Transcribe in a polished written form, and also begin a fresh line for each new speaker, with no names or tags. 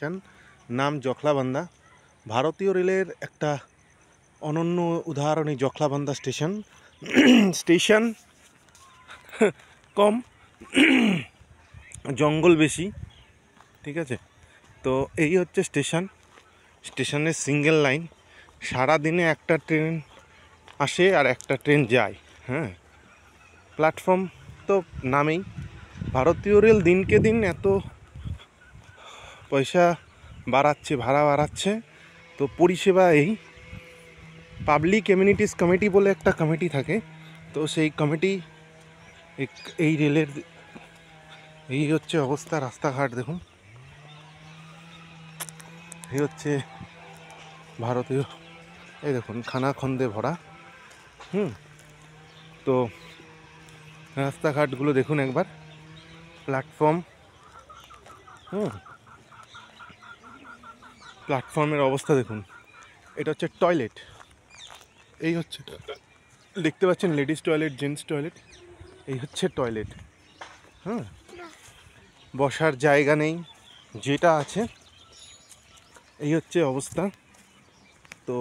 Station, নাম জখলাবান্দা। ভারতীয় রেলের একটা অনন্য উদাহরণ এই জখলাবান্দা স্টেশন। স্টেশন কম, জঙ্গল বেশি, ঠিক আছে। তো এই হচ্ছে স্টেশন। স্টেশনের সিঙ্গেল লাইন, সারাদিনে একটা ট্রেন আসে আর একটা ট্রেন যায়। হ্যাঁ, প্ল্যাটফর্ম তো নামেই। ভারতীয় রেল দিনকে দিন এত পয়সা বাড়াচ্ছে, ভাড়া বাড়াচ্ছে, তো পরিষেবা এই পাবলিক এমিনিটিস কমিটি বলে একটা কমিটি থাকে, তো সেই কমিটি এই রেলের এই হচ্ছে অবস্থা। রাস্তাঘাট দেখুন, এই হচ্ছে ভারতীয়, এই দেখুন খানাখন্দে ভরা। তো রাস্তাঘাটগুলো দেখুন একবার, প্ল্যাটফর্ম, প্ল্যাটফর্মের অবস্থা দেখুন। এটা হচ্ছে টয়লেট, এই হচ্ছে দেখতে পাচ্ছেন লেডিস টয়লেট, জেন্টস টয়লেট, এই হচ্ছে টয়লেট। বসার জায়গা নেই, যেটা আছে এই হচ্ছে অবস্থা। তো